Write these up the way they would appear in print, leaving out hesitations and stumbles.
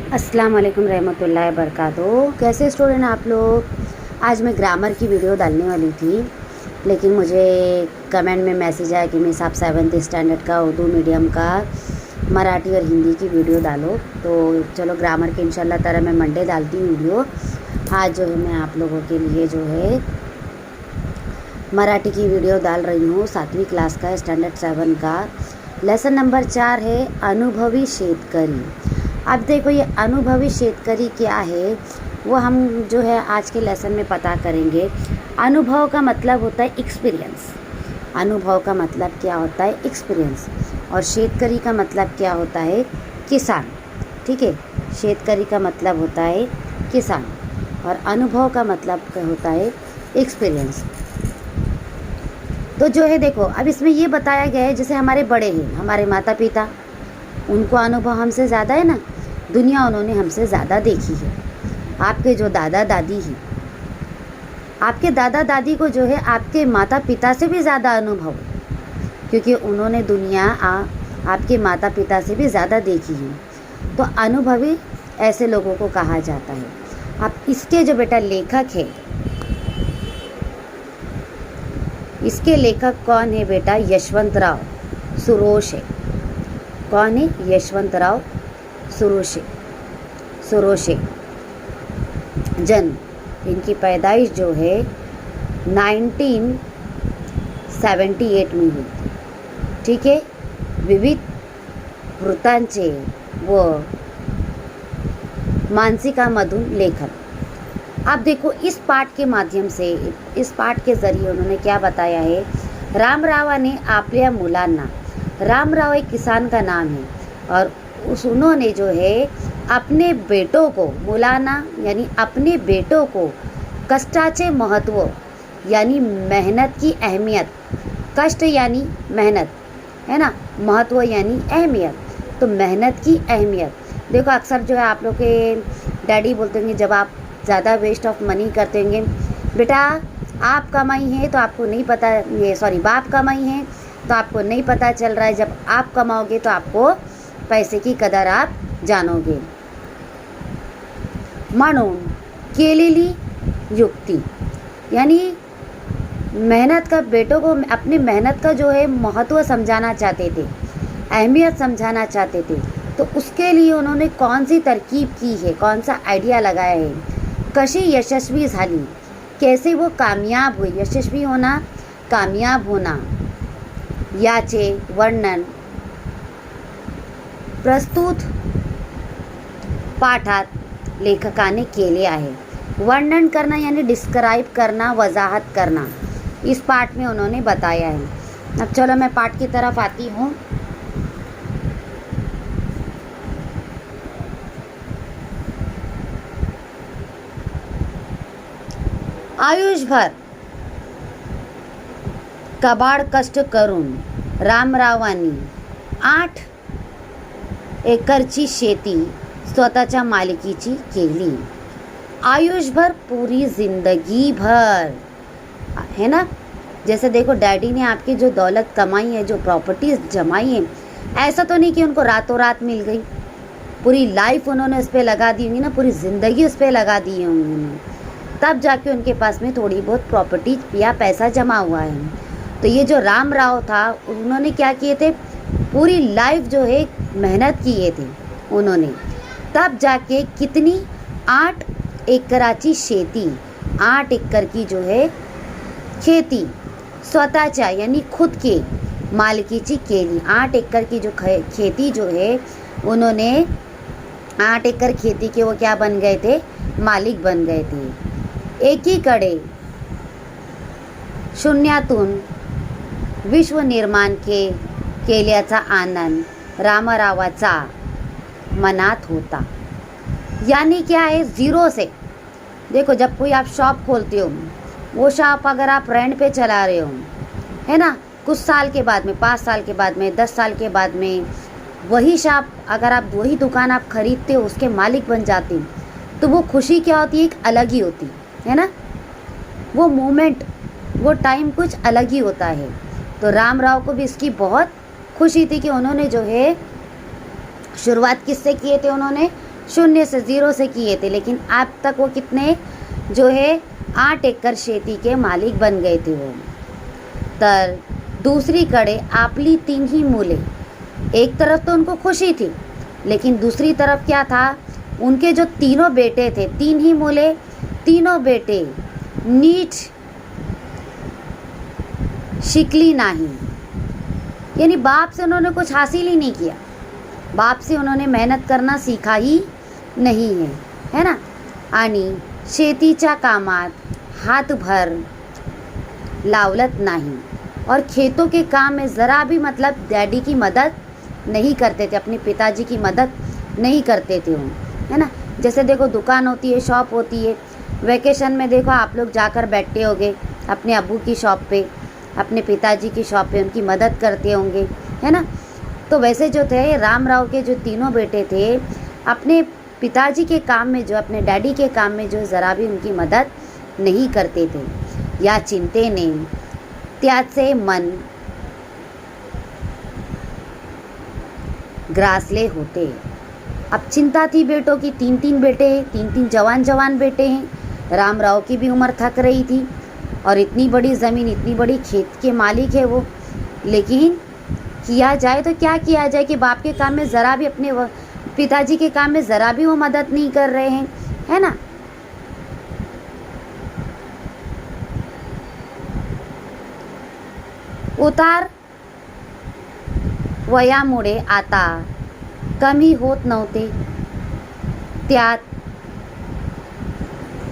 अस्सलाम वालेकुम रहमतुल्लाहि बरकातहू। कैसे स्टूडेंट आप लोग? आज मैं ग्रामर की वीडियो डालने वाली थी, लेकिन मुझे कमेंट में मैसेज आया कि मिस आप 7th स्टैंडर्ड का उर्दू मीडियम का मराठी और हिंदी की वीडियो डालो। तो चलो ग्रामर के इंशाल्लाह तरह मैं मंडे डालती हूँ वीडियो। आज जो है मैं आप लोगों के लिए जो है मराठी की वीडियो डाल रही हूँ। 7वीं क्लास का स्टैंडर्ड 7 का लेसन नंबर 4 है अनुभवी शेतकरी। अब देखो ये अनुभवी शेतकरी क्या है वो हम जो है आज के लेसन में पता करेंगे। अनुभव का मतलब होता है एक्सपीरियंस। अनुभव का मतलब क्या होता है? एक्सपीरियंस। और शेतकरी का मतलब क्या होता है? किसान। ठीक है, शेतकरी का मतलब होता है किसान और अनुभव का मतलब होता है एक्सपीरियंस। तो जो है देखो अब इसमें ये बताया गया है जैसे हमारे बड़े हैं, हमारे माता पिता, उनको अनुभव हमसे ज़्यादा है ना, दुनिया उन्होंने हमसे ज़्यादा देखी है। आपके जो दादा दादी हैं, आपके दादा दादी को जो है आपके माता पिता से भी ज़्यादा अनुभव है, क्योंकि उन्होंने दुनिया आपके माता पिता से भी ज़्यादा देखी है। तो अनुभवी ऐसे लोगों को कहा जाता है। अब इसके जो बेटा लेखक है, इसके लेखक कौन है बेटा? यशवंतराव सुरोशे। कौन है? यशवंतराव सुरोशे। जन्म, इनकी पैदाइश जो है 1978 में हुई। ठीक है, विविध वृत्तांचे व मानसिकामधून लेखन। अब देखो इस पाठ के माध्यम से, इस पाठ के ज़रिए उन्होंने क्या बताया है? रामरावाने आपल्या मुलांना, रामराव एक किसान का नाम है, और उन्होंने जो है अपने बेटों को, मुलाना यानी अपने बेटों को कष्टाचे महत्व यानी मेहनत की अहमियत, कष्ट यानी मेहनत है ना, महत्व यानी अहमियत, तो मेहनत की अहमियत। देखो अक्सर जो है आप लोग के डैडी बोलते होंगे जब आप ज़्यादा वेस्ट ऑफ मनी करते होंगे, बेटा आप कमाई है तो आपको नहीं पता, ये सॉरी बाप कमाई है तो आपको नहीं पता चल रहा है, जब आप कमाओगे तो आपको पैसे की कदर आप जानोगे। म्हणून केलेली युक्ति यानी मेहनत का, बेटों को अपनी मेहनत का जो है महत्व समझाना चाहते थे, अहमियत समझाना चाहते थे। तो उसके लिए उन्होंने कौन सी तरकीब की है, कौन सा आइडिया लगाया है? कशी यशस्वी झाली, कैसे वो कामयाब हुई, यशस्वी होना, कामयाब होना, याचे वर्णन प्रस्तुत पाठात लेखकाने केले आहे। वर्णन करना यानी डिस्क्राइब करना, वजाहत करना, इस पाठ में उन्होंने बताया है। अब चलो मैं पाठ की तरफ आती हूँ। आयुष्भर कबाड कष्ट करून रामरावांनी 8 एकरची शेती स्वतःच्या मालकीची केली। आयुष्भर, पूरी जिंदगी भर, है ना। जैसे देखो डैडी ने आपकी जो दौलत कमाई है, जो प्रॉपर्टीज जमाई है, ऐसा तो नहीं कि उनको रातों रात मिल गई, पूरी लाइफ उन्होंने उस पर लगा दी होंगी ना, पूरी ज़िंदगी उस पर लगा दी होंगी उन्होंने, तब जाके उनके पास में थोड़ी बहुत प्रॉपर्टी या पैसा जमा हुआ है। तो ये जो राम राव था, उन्होंने क्या किए थे? पूरी लाइफ जो है मेहनत किए थे उन्होंने, तब जाके कितनी 8 एकराची शेती, 8 एकड़ की जो है खेती स्वतःच्या यानी खुद के मालकीची केली। 8 एकड़ की जो खेती जो है उन्होंने 8 एकड़ खेती के वो क्या बन गए थे? मालिक बन गए थे। एकीकडे शून्यातून विश्व निर्माण केल्याचा आनंद रामरावाचा मनात होता। यानी क्या है? ज़ीरो से, देखो जब कोई आप शॉप खोलते हो, वो शॉप अगर आप रेंट पे चला रहे हो, है ना, कुछ साल के बाद में, 5 साल के बाद में, 10 साल के बाद में, वही शॉप अगर आप, वही दुकान आप खरीदते हो, उसके मालिक बन जाते हो, तो वो खुशी क्या होती है? एक अलग ही होती है ना, वो मोमेंट, वो टाइम कुछ अलग ही होता है। तो राम राव को भी इसकी बहुत खुशी थी कि उन्होंने जो है शुरुआत किससे किए थे? उन्होंने शून्य से, 0 से किए थे, लेकिन अब तक वो कितने जो है 8 एकड़ शेती के मालिक बन गए थे वो। तर दूसरीकडे आपली 3 ही मुले, एक तरफ तो उनको खुशी थी, लेकिन दूसरी तरफ क्या था, उनके जो तीनों बेटे थे, 3 ही मुले, तीनों बेटे नीट शिकली नाही, यानी बाप से उन्होंने कुछ हासिल ही नहीं किया, बाप से उन्होंने मेहनत करना सीखा ही नहीं है ना। आणि शेतीच्या कामात हातभर लावलत नाही, और खेतों के काम में ज़रा भी मतलब डैडी की मदद नहीं करते थे, अपने पिताजी की मदद नहीं करते थे वो, है ना। जैसे देखो दुकान होती है, शॉप होती है, वैकेशन में देखो आप लोग जाकर बैठते होंगे अपने अब्बू की शॉप पे, अपने पिताजी की शॉप पे उनकी मदद करते होंगे, है ना। तो वैसे जो थे राम राव के जो तीनों बेटे थे, अपने पिताजी के काम में जो, अपने डैडी के काम में जो ज़रा भी उनकी मदद नहीं करते थे। या चिंतेने त्याचे मन ग्रासले होते। अब चिंता थी बेटों की, 3-3 बेटे हैं, 3-3 जवान बेटे हैं। राम राव की भी उम्र थक रही थी, और इतनी बड़ी ज़मीन, इतनी बड़ी खेत के मालिक है वो, लेकिन किया जाए तो क्या किया जाए कि बाप के काम में ज़रा भी, अपने पिताजी के काम में ज़रा भी वो मदद नहीं कर रहे हैं, है ना। उतार वयामुळे आता कमी होत नव्हते,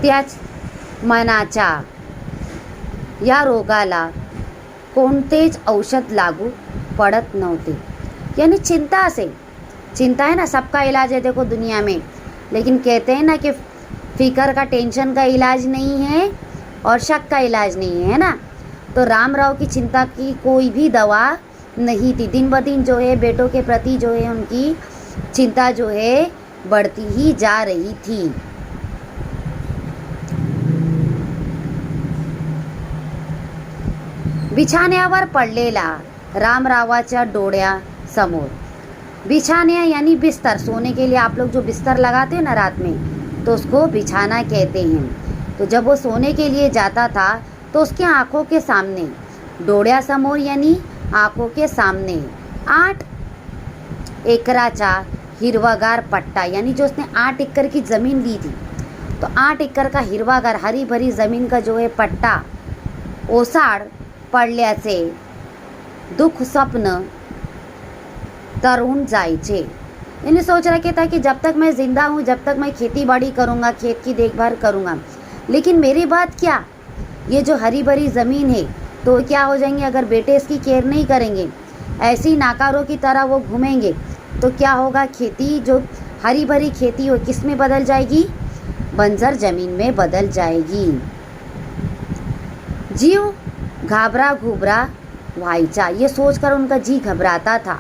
त्याच मनाच्या या रोगाला कोणतेच औषध लागू पड़त नव्हते। यानी चिंता असेल, चिंता है ना, सबका इलाज है देखो दुनिया में, लेकिन कहते हैं ना कि फिकर का, टेंशन का इलाज नहीं है और शक का इलाज नहीं है ना। तो राम राव की चिंता की कोई भी दवा नहीं थी। दिन ब दिन जो है बेटों के प्रति जो है उनकी चिंता जो है बढ़ती ही जा रही थी। बिछाण्यावर पडलेला रामरावाच्या डोळ्यासमोर, बिछाने यानी बिस्तर, सोने के लिए आप लोग जो बिस्तर लगाते हैं ना रात में, तो उसको बिछाना कहते हैं। तो जब वो सोने के लिए जाता था तो उसके आंखों के सामने, डोळ्यासमोर यानी आंखों के सामने, 8 एकराचा हिरवागार पट्टा, यानी जो उसने 8 एकड़ की ज़मीन ली थी, तो 8 एकड़ का हिरवागार हरी भरी ज़मीन का जो है पट्टा ओसाड पडल्याचे दुख स्वप्न तरुण जायचे। यानी सोच रखे था कि जब तक मैं ज़िंदा हूँ, जब तक मैं खेती बाड़ी करूँगा, खेत की देखभाल करूँगा, लेकिन मेरी बात क्या, ये जो हरी भरी ज़मीन है तो क्या हो जाएंगे अगर बेटे इसकी केयर नहीं करेंगे, ऐसी नाकारों की तरह वो घूमेंगे, तो क्या होगा, खेती जो हरी भरी खेती हो किस में बदल जाएगी, बंजर ज़मीन में बदल जाएगी। जीव घाबरा घुबरा व्हायचा, ये सोचकर उनका जी घबराता था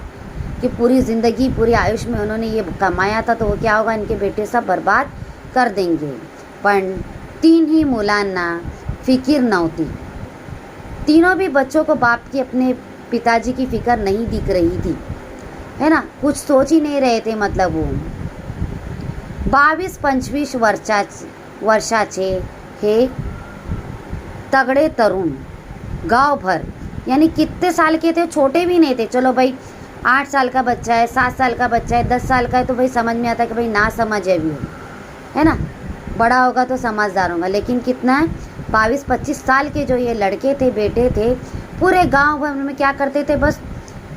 कि पूरी ज़िंदगी, पूरी आयुष में उन्होंने ये कमाया था, तो वो क्या होगा, इनके बेटे सब बर्बाद कर देंगे। पण 3 ही मुलांना फिकिर नव्हती, तीनों भी बच्चों को बाप की, अपने पिताजी की फिक्र नहीं दिख रही थी, है ना, कुछ सोच ही नहीं रहे थे। मतलब वो 22-25 वर्षाचे हे तगड़े तरुण गांव भर, यानी कितने साल के थे, छोटे भी नहीं थे। चलो भाई 8 साल का बच्चा है, 7 साल का बच्चा है, 10 साल का है तो भाई समझ में आता है कि भाई ना समझ है भी, है ना, बड़ा होगा तो समझदार होगा। लेकिन कितना है, 22-25 साल के जो ये लड़के थे, बेटे थे, पूरे गांव भर में क्या करते थे, बस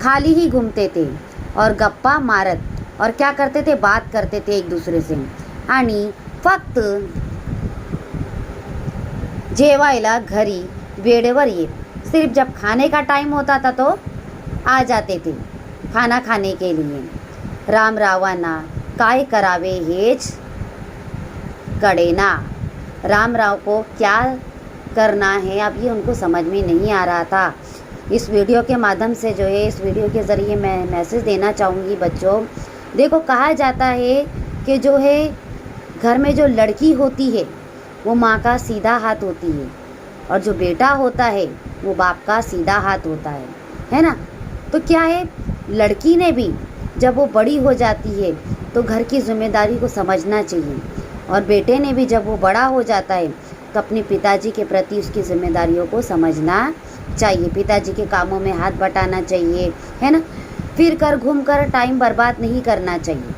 खाली ही घूमते थे और गप्पा मारत, और क्या करते थे, बात करते थे एक दूसरे से, आणि फक्त जेवायला घरी वेळेवर ये, सिर्फ जब खाने का टाइम होता था तो आ जाते थे खाना खाने के लिए। रामरावांना काय करावे हेच कळेना, रामराव को क्या करना है अब ये उनको समझ में नहीं आ रहा था। इस वीडियो के माध्यम से जो है, इस वीडियो के ज़रिए मैं मैसेज देना चाहूँगी बच्चों, देखो कहा जाता है कि जो है घर में जो लड़की होती है वो माँ का सीधा हाथ होती है, और जो बेटा होता है वो बाप का सीधा हाथ होता है ना। तो क्या है, लड़की ने भी जब वो बड़ी हो जाती है तो घर की जिम्मेदारी को समझना चाहिए, और बेटे ने भी जब वो बड़ा हो जाता है तो अपने पिताजी के प्रति उसकी जिम्मेदारियों को समझना चाहिए, पिताजी के कामों में हाथ बटाना चाहिए, है ना। फिर कर घूम कर टाइम बर्बाद नहीं करना चाहिए।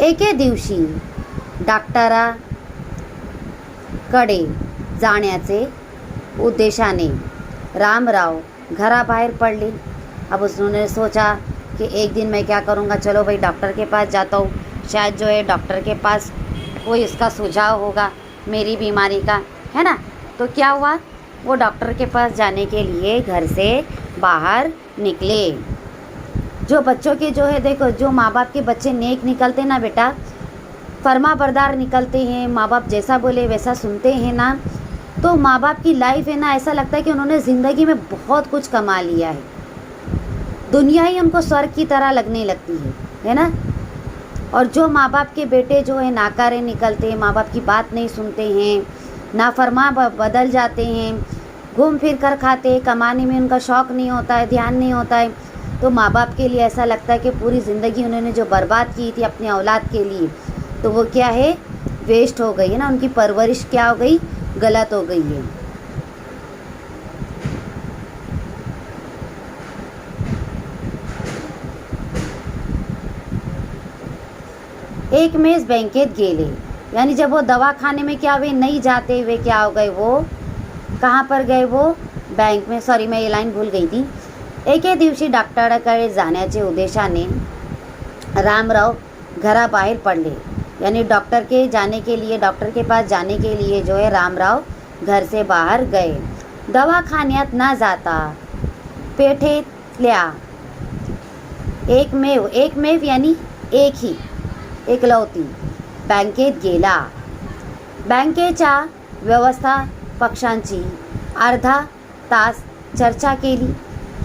एके दिवशी डॉक्टराकडे जाण्याचे उद्देशाने रामराव घराबाहेर पडले। अब उसने सोचा कि एक दिन मैं क्या करूँगा, चलो भाई डॉक्टर के पास जाता हूँ, शायद जो है डॉक्टर के पास कोई इसका सुझाव होगा मेरी बीमारी का, है ना। तो क्या हुआ, वो डॉक्टर के पास जाने के लिए घर से बाहर निकले। जो बच्चों के जो है देखो, जो माँ बाप के बच्चे नेक निकलते ना बेटा, फर्मा बरदार निकलते हैं, माँ बाप जैसा बोले वैसा सुनते हैं ना, तो माँ बाप की लाइफ है ना, ऐसा लगता है कि उन्होंने ज़िंदगी में बहुत कुछ कमा लिया है, दुनिया ही उनको स्वर्ग की तरह लगने लगती है ना। और जो माँ बाप के बेटे जो है नाकारे निकलते हैं, माँ बाप की बात नहीं सुनते हैं, नाफरमा बदल जाते हैं, घूम फिर कर खाते, कमाने में उनका शौक़ नहीं होता है, ध्यान नहीं होता है, तो माँ बाप के लिए ऐसा लगता है कि पूरी ज़िंदगी उन्होंने जो बर्बाद की थी अपनी औलाद के लिए, तो वो क्या है, वेस्ट हो गई है ना, उनकी परवरिश क्या हो गई, गलत हो गई है। एक मेज बैंकेत गेले, यानी जब वो दवा खाने में क्या हुए नहीं जाते हुए क्या हो गए, वो कहाँ पर गए, वो बैंक में। सॉरी मैं ये लाइन भूल गई थी। एके दिवशी डॉक्टरकडे जाण्याचे उद्देशाने रामराव घराबाहेर पडले, यानी डॉक्टर के जाने के लिए, डॉक्टर के पास जाने के लिए जो है रामराव घर से बाहर गए। दवाखान्यात न जाता पेठेतल्या एकमेव यानी एक ही एकलौती बँकेत गेला। बँकेच्या व्यवस्थापकांची अर्धा तास चर्चा केली,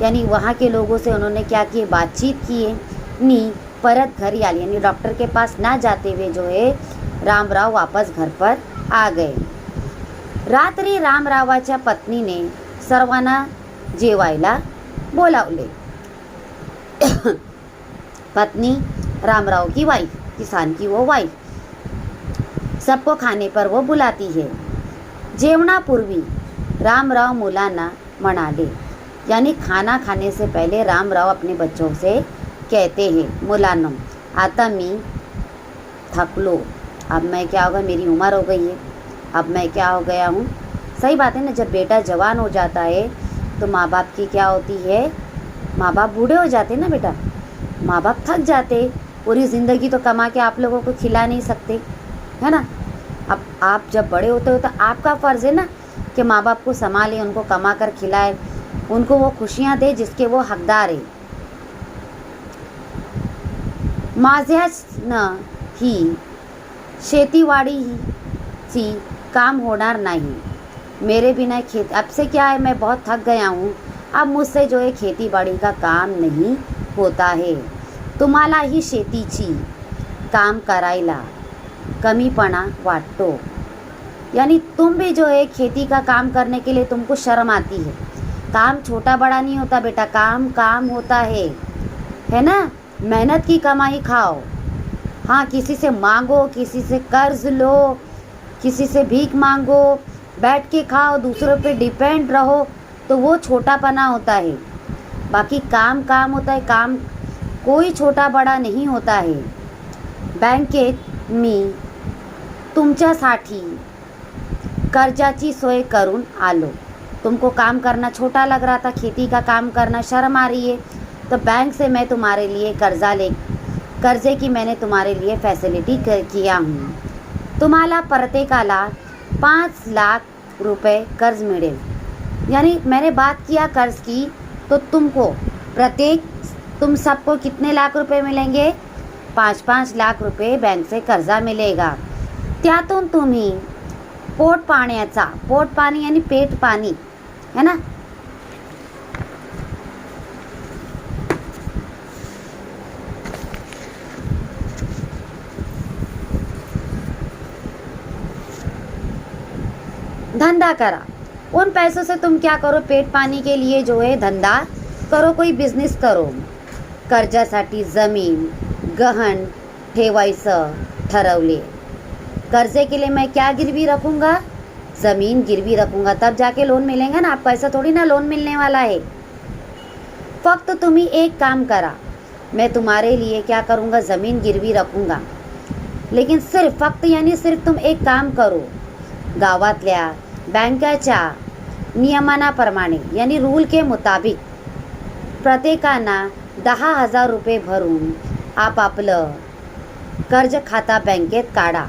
यानी वहाँ के लोगों से उन्होंने क्या किए, बातचीत किए, नी परत घरी आली, यानी डॉक्टर के पास ना जाते हुए जो है रामराव वापस घर पर आ गए। रात्री रामरावाच्या पत्नीने सर्वांना जेवायला बोलावले। पत्नी रामराव की वाइफ, किसान की वो वाइफ, सबको खाने पर वो बुलाती है। जेवणापूर्वी रामराव मुलांना म्हणाले, यानी खाना खाने से पहले रामराव अपने बच्चों से कहते हैं, मुलांनो आता मी थकलो, अब मैं क्या होगा, मेरी उम्र हो गई है, अब मैं क्या हो गया हूँ। सही बात है ना, जब बेटा जवान हो जाता है तो माँ बाप की क्या होती है, माँ बाप बूढ़े हो जाते ना बेटा, माँ बाप थक जाते, पूरी ज़िंदगी तो कमा के आप लोगों को खिला नहीं सकते, है ना। अब आप जब बड़े होते हो तो आपका फ़र्ज़ है ना कि माँ बाप को संभालें, उनको कमा कर खिलाए, उनको वो खुशियाँ दे जिसके वो हकदार है। माझ्यानं ही शेतीवाडीची काम होणार नहीं, मेरे बिना खेत, अब से क्या है, मैं बहुत थक गया हूँ, अब मुझसे जो है खेती बाड़ी का काम नहीं होता है। तुम्हाला ही शेतीची काम करायला कमीपणा वाटतो, यानी तुम भी जो है खेती का काम करने के लिए तुमको शर्म आती है। काम छोटा बड़ा नहीं होता बेटा, काम काम होता है ना। मेहनत की कमाई खाओ, हाँ किसी से मांगो, किसी से कर्ज लो, किसी से भीख मांगो, बैठ के खाओ, दूसरों पे डिपेंड रहो, तो वो छोटापना होता है। बाकी काम काम होता है, काम कोई छोटा बड़ा नहीं होता है। बँकेत मी तुमच्यासाठी कर्जाची सोय करून आलो, तुमको काम करना छोटा लग रहा था, खेती का काम करना शर्म आ रही है, तो बैंक से मैं तुम्हारे लिए कर्जे की मैंने तुम्हारे लिए फैसिलिटी किया हूँ। तुम्हाला प्रत्येकाला 5 लाख रुपए कर्ज मिळेल, यानी मैंने बात किया कर्ज की, तो तुम सबको कितने लाख रुपए मिलेंगे, 5-5 लाख रुपए बैंक से कर्जा मिलेगा। त्यातून तुम्ही पोट पाणी यानी पेट पाणी, है ना, धंधा करा, उन पैसों से तुम क्या करो, पेट पानी के लिए जो है धंधा करो, कोई बिझनेस करो. कर्जासाठी जमीन गहन ठेवायचं ठरवले. कर्जे के लिए मैं क्या गिरवी रखूँगा? ज़मीन गिरवी रखूँगा, तब जाके लोन मिलेंगे ना. आपको ऐसा थोड़ी ना लोन मिलने वाला है. फक्त तुम्ही एक काम करा, मैं तुम्हारे लिए क्या करूँगा, ज़मीन गिरवी रखूँगा. लेकिन सिर्फ फक्त यानी सिर्फ तुम एक काम करो, गावातल्या बँकेच्या नियमनाप्रमाणे यानी रूल के मुताबिक प्रत्येकांना 10,000 रुपये भरून आपापलं कर्ज खाता बैंकेत काढा.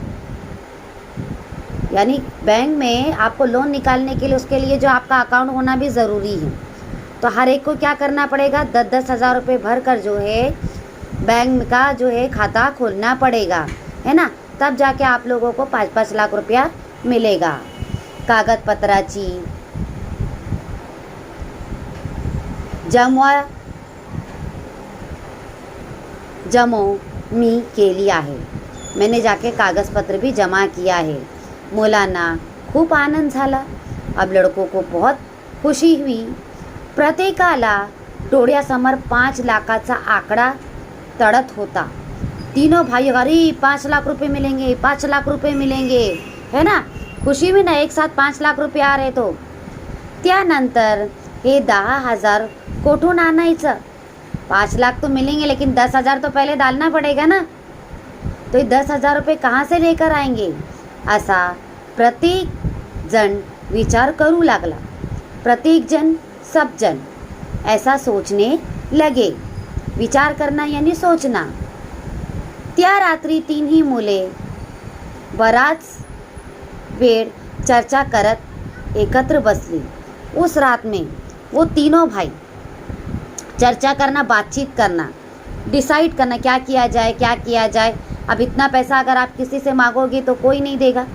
यानी बैंक में आपको लोन निकालने के लिए उसके लिए जो आपका अकाउंट होना भी ज़रूरी है. तो हर एक को क्या करना पड़ेगा, 10,000 रुपये भर कर जो है बैंक का जो है खाता खोलना पड़ेगा, है ना. तब जाके आप लोगों को 5-5 लाख रुपया मिलेगा. कागदपत्राची जमो मी केली आहे. मैंने जाके कागज़पत्र भी जमा किया है. मुलांना खूप आनंद झाला. अब लड़कों को बहुत खुशी हुई. प्रत्येकाला डोळ्यासमोर 5 लाखाचा आकडा तळत होता. तीनों भाई, अरे 5 लाख रुपये मिलेंगे, 5 लाख रुपये मिलेंगे, है ना. खुशी में ना एक साथ 5 लाख रुपये आ रहे. तो त्यानंतर हे 10,000 कोठून आणायचं? 5 लाख तो मिलेंगे, लेकिन 10,000 तो पहले डालना पड़ेगा ना. तो ये 10,000 रुपये कहाँ से लेकर आएंगे, असा प्रत्येक जन विचार करू लागला. प्रत्येक जन, सब जन ऐसा सोचने लगे. विचार करना यानी सोचना. त्या रात्री तीनही मुले बराच वेळ चर्चा करत एकत्र बसली. उस रात में वो तीनों भाई चर्चा करना, बातचीत करना, डिसाइड करना क्या किया जाए, क्या किया जाए. अब इतना पैसा अगर आप किसी से मांगोगे तो कोई नहीं देगा.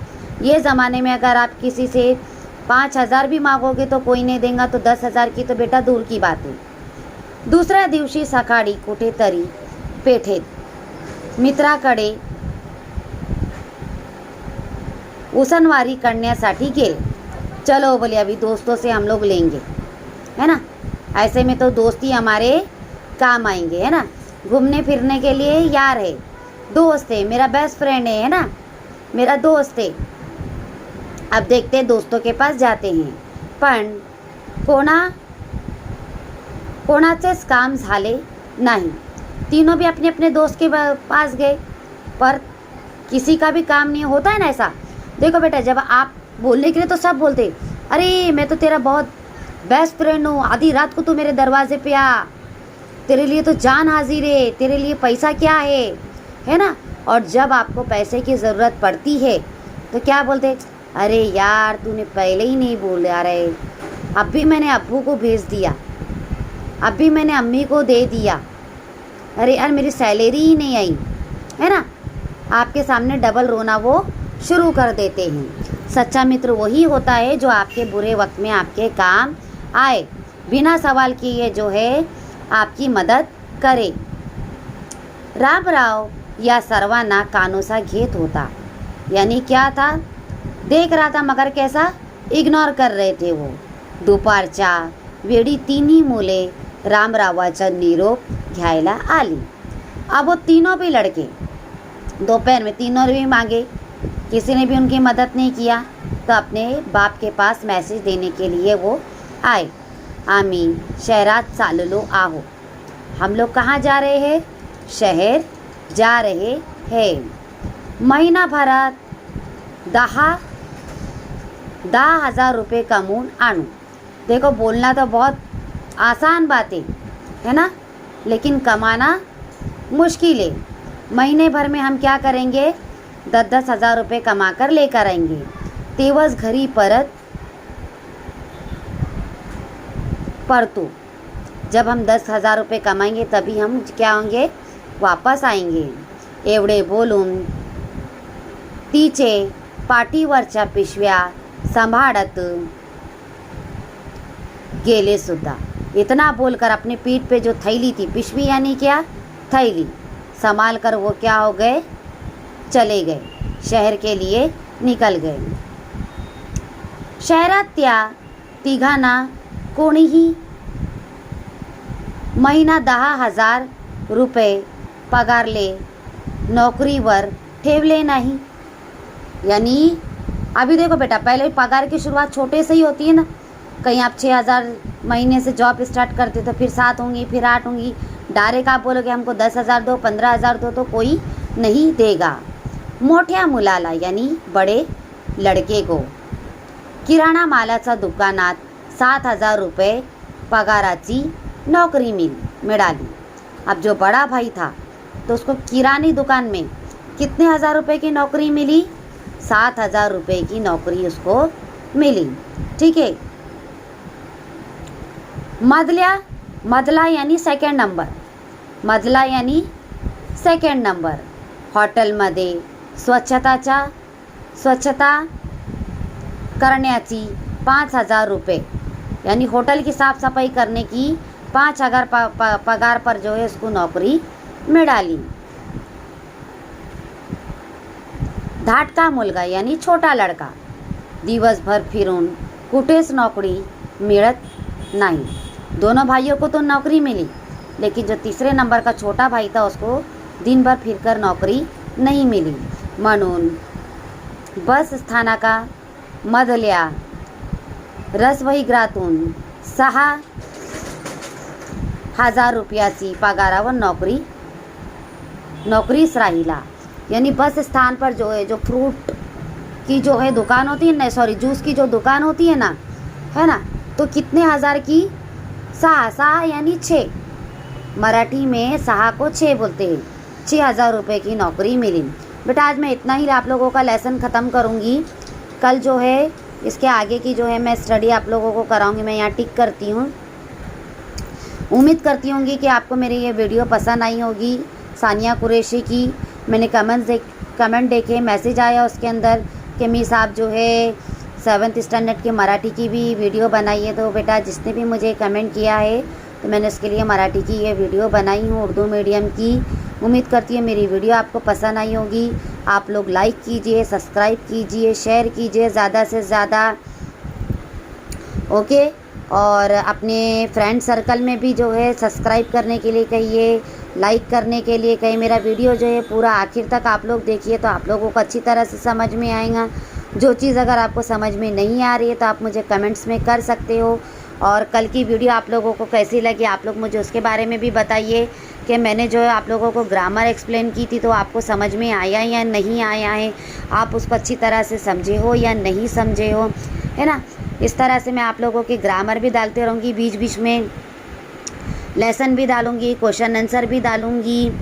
ये ज़माने में अगर आप किसी से 5,000 भी मागोगे तो कोई नहीं देगा, तो 10,000 की तो बेटा दूर की बात है. दुसऱ्या दिवशी सकाळी कुठेतरी पेठेत मित्राकडे उसनवारी करण्यासाठी गेले. चलो बोले, अभी दोस्तों से हम लोग लेंगे, है ना. ऐसे में तो दोस्ती हमारे काम आएंगे, है ना. घूमने फिरने के लिए यार है, दोस्त है, मेरा बेस्ट फ्रेंड है ना, मेरा दोस्त है. अब देखते दोस्तों के पास जाते हैं. पण कोणाचेच काम झाले नहीं. तीनों भी अपने अपने दोस्त के पास गए, पर किसी का भी काम नहीं होता है ना ऐसा. देखो बेटा, जब आप बोलने के लिए तो सब बोलते, अरे मैं तो तेरा बहुत बेस्ट फ्रेंड हूँ, आधी रात को तू मेरे दरवाजे पे आ, तेरे लिए तो जान हाजिर है, तेरे लिए पैसा क्या है ना. और जब आपको पैसे की ज़रूरत पड़ती है तो क्या बोलते, अरे यार तूने पहले ही नहीं बोला रहे, अब भी मैंने अब्बू को भेज दिया, अब भी मैंने अम्मी को दे दिया, अरे यार मेरी सैलरी ही नहीं आई, है ना. आपके सामने डबल रोना वो शुरू कर देते हैं. सच्चा मित्र वही होता है जो आपके बुरे वक्त में आपके काम आए, बिना सवाल किए जो है आपकी मदत करे. रामराव या सर्वांना कानोसा घेत होता. यानी क्या था, देख रहा था मगर कैसा इग्नोर कर रहे थे वो. दुपारच्या वेळी तिन्ही मुले रामरावाचा निरोप घ्यायला आली. अब वो तीनों भी लड़के दोपहर में तीनों भी मांगे, किसी ने भी उनकी मदद नहीं किया. तो अपने बाप के पास मैसेज देने के लिए वो आए. आम्ही शहरात चाललो आहो. हम लोग कहाँ जा रहे हैं, शहर जा रहे हैं. महिनाभरात 10,000 रुपये कमवून आणू. देखो बोलना तो बहुत आसान बात है ना, लेकिन कमाना मुश्किल है. महीने भर में हम क्या करेंगे, 10,000 रुपये कमा कर लेकर आएंगे. तेवस घरी परतू. जब हम 10,000 रुपये कमाएंगे तभी हम क्या होंगे, वापस आएंगे. एवढे बोलून तिचे पाठीवरच्या पिशव्या सांभाळत गेले सुद्धा. इतना बोलकर अपने पीठ पे जो थैली थी, पिशवी यानी क्या, थैली, संभाल कर वो क्या हो गए, चले गए, शहर के लिए निकल गए. शहरात त्या तिघांना कोणीही महिना 10,000 रुपये पगारले नोकरीवर ठेवले नाही। यानी अभी देखो बेटा, पहले पगार की शुरुआत छोटे से ही होती है ना। कहीं आप 6,000 महीने से जॉब स्टार्ट करते तो फिर 7 होंगी, फिर 8 होंगी। डायरेक्ट आप बोलोगे हमको 10,000 दो, 15,000 दो, तो कोई नहीं देगा। मोठ्या मुलाला यानी बड़े लड़के को किराणा मालाच्या दुकानात 7,000 रुपये पगाराची नौकरी मिळाली। अब जो बड़ा भाई था तो उसको किरानी दुकान में कितने हज़ार रुपये की नौकरी मिली? 7,000 रुपये की नौकरी उसको मिली। ठीक है। मधला यानी सेकंड नंबर, मधला यानी सेकंड नंबर। हॉटेलमध्ये स्वच्छता करण्याची 5,000 रुपये, यानी होटल की साफ सफाई करने की 5,000 पगार पर जो है उसको नौकरी मिळाली। धाटका मुलगा यानी छोटा लड़का, दिवसभर फिरून कुठेच नौकरी मिळत नहीं। दोनों भाइयों को तो नौकरी मिली, लेकिन जो तीसरे नंबर का छोटा भाई था उसको दिन भर फिरकर नौकरी नहीं मिली। म्हणून बस स्थानका मधल्या रसवहीगृहातून 6,000 रुपयाची पगारावर नौकरीच राहिला। यानी बस स्थान पर जो है, जो फ्रूट की जो है दुकान होती है ना, सॉरी जूस की जो दुकान होती है ना, है ना, तो कितने हज़ार की? 6 यानी 6, मराठी में 6 को 6 बोलते हैं। 6,000 रुपये की नौकरी मिली। बेटा आज मैं इतना ही आप लोगों का लेसन ख़त्म करूँगी। कल जो है इसके आगे की जो है मैं स्टडी आप लोगों को कराऊंगी। मैं यहाँ टिक करती हूँ। उम्मीद करती होंगी कि आपको मेरी ये वीडियो पसंद आई होगी। सानिया कुरैशी की मैंने कमेंट देखे, मैसेज आया उसके अंदर कि मिस आप जो है 7th स्टैंडर्ड की मराठी की भी वीडियो बनाई है। तो बेटा जिसने भी मुझे कमेंट किया है तो मैंने उसके लिए मराठी की ये वीडियो बनाई हूँ, उर्दू मीडियम की। उम्मीद करती है मेरी वीडियो आपको पसंद आई होगी। आप लोग लाइक कीजिए, सब्सक्राइब कीजिए, शेयर कीजिए ज़्यादा से ज़्यादा, ओके। और अपने फ्रेंड सर्कल में भी जो है सब्सक्राइब करने के लिए कहिए, लाइक करने के लिए कहिए। मेरा वीडियो जो है पूरा आखिर तक आप लोग देखिए तो आप लोगों को अच्छी तरह से समझ में आएगा। जो चीज़ अगर आपको समझ में नहीं आ रही है तो आप मुझे कमेंट्स में कर सकते हो। और कल की वीडियो आप लोगों को कैसी लगी आप लोग मुझे उसके बारे में भी बताइए कि मैंने जो है आप लोगों को ग्रामर एक्सप्लेन की थी तो आपको समझ में आया या नहीं आया है, आप उसको अच्छी तरह से समझे हो या नहीं समझे हो, है ना। इस तरह से मैं आप लोगों की ग्रामर भी डालते रहूँगी, बीच बीच में लेसन भी डालूँगी, क्वेश्चन आंसर भी डालूँगी।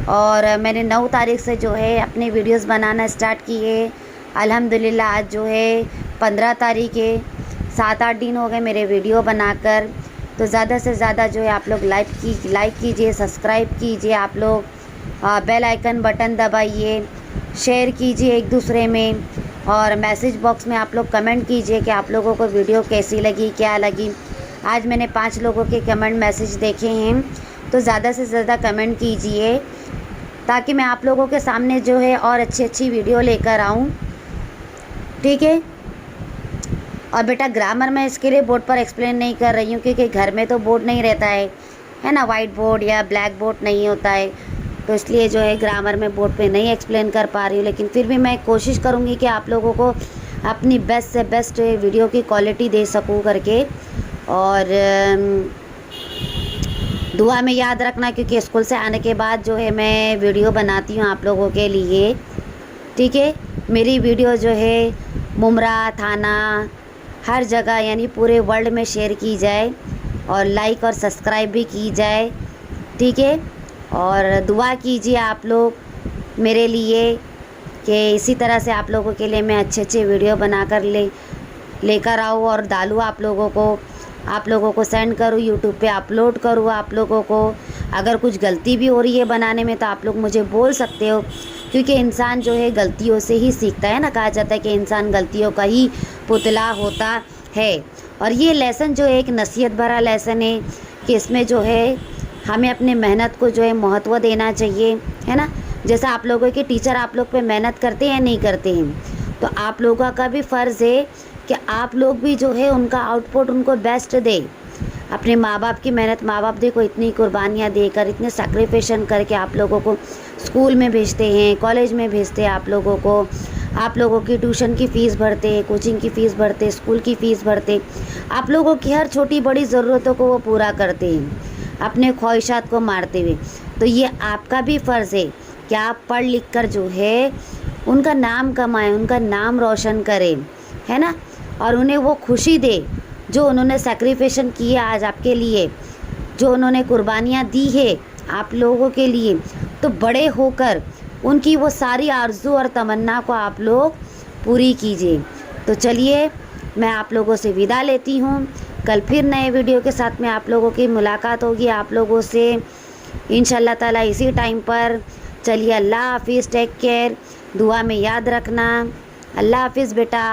और मैंने 9 तारीख से जो है अपने वीडियोस बनाना स्टार्ट किए। अल्हम्दुलिल्लाह आज जो है 15 तारीख है, 7-8 दिन हो गए मेरे वीडियो बनाकर। तो ज़्यादा से ज़्यादा जो है आप लोग लाइक कीजिए, सब्सक्राइब कीजिए, आप लोग बेल आइकन बटन दबाइए, शेयर कीजिए एक दूसरे में। और मैसेज बॉक्स में आप लोग कमेंट कीजिए कि आप लोगों को वीडियो कैसी लगी, क्या लगी। आज मैंने 5 लोगों के कमेंट मैसेज देखे हैं, तो ज़्यादा से ज़्यादा कमेंट कीजिए ताकि मैं आप लोगों के सामने जो है और अच्छी वीडियो लेकर आऊँ। ठीक है। और बेटा ग्रामर मैं इसके लिए बोर्ड पर एक्सप्लेन नहीं कर रही हूँ क्योंकि घर में तो बोर्ड नहीं रहता है ना, वाइट बोर्ड या ब्लैक बोर्ड नहीं होता है, तो इसलिए जो है ग्रामर में बोर्ड पे नहीं एक्सप्लेन कर पा रही हूँ। लेकिन फिर भी मैं कोशिश करूँगी कि आप लोगों को अपनी बेस्ट से बेस्ट वीडियो की क्वालिटी दे सकूँ करके। और दुआ में याद रखना क्योंकि स्कूल से आने के बाद जो है मैं वीडियो बनाती हूँ आप लोगों के लिए। ठीक है। मेरी वीडियो जो है मुमरा थाना हर जगह यानी पूरे वर्ल्ड में शेयर की जाए और लाइक और सब्सक्राइब भी की जाए। ठीक है। और दुआ कीजिए आप लोग मेरे लिए कि इसी तरह से आप लोगों के लिए मैं अच्छे वीडियो बनाकर लेकर आऊँ और डालूँ आप लोगों को सेंड करूँ, यूट्यूब पे अपलोड करूँ आप लोगों को। अगर कुछ गलती भी हो रही है बनाने में तो आप लोग मुझे बोल सकते हो क्योंकि इंसान जो है गलतियों से ही सीखता है ना। कहा जाता है कि इंसान गलतियों का ही पुतला होता है। और ये लेसन जो है एक नसीहत भरा लेसन है कि इसमें जो है हमें अपने मेहनत को जो है महत्व देना चाहिए, है ना। जैसा आप लोगों के टीचर आप लोग पे मेहनत करते हैं नहीं करते हैं, तो आप लोगों का भी फ़र्ज़ है कि आप लोग भी जो है उनका आउटपुट उनको बेस्ट दें। अपने माँ बाप की मेहनत, माँ बाप देखो इतनी कुर्बानियाँ देकर, इतने सैक्रिफिकेशन करके आप लोगों को स्कूल में भेजते हैं, कॉलेज में भेजते हैं आप लोगों की ट्यूशन की फ़ीस भरते, कोचिंग की फ़ीस भरते, स्कूल की फ़ीस भरते, आप लोगों की हर छोटी बड़ी ज़रूरतों को वो पूरा करते हैं अपने ख्वाहिशात को मारते हुए। तो ये आपका भी फ़र्ज़ है कि आप पढ़ लिख कर जो है उनका नाम कमाएं, उनका नाम रोशन करें, है ना। और उन्हें वो खुशी दे जो उन्होंने सैक्रिफिकेशन किए आज आपके लिए, जो उन्होंने कुर्बानियाँ दी है आप लोगों के लिए। तो बड़े होकर उनकी वो सारी आरज़ू और तमन्ना को आप लोग पूरी कीजिए। तो चलिए मैं आप लोगों से विदा लेती हूँ। कल फिर नए वीडियो के साथ में आप लोगों की मुलाकात होगी आप लोगों से इंशाल्लाह ताला इसी टाइम पर। चलिए अल्लाह हाफिज़, टेक केयर, दुआ में याद रखना। अल्लाह हाफिज़ बेटा।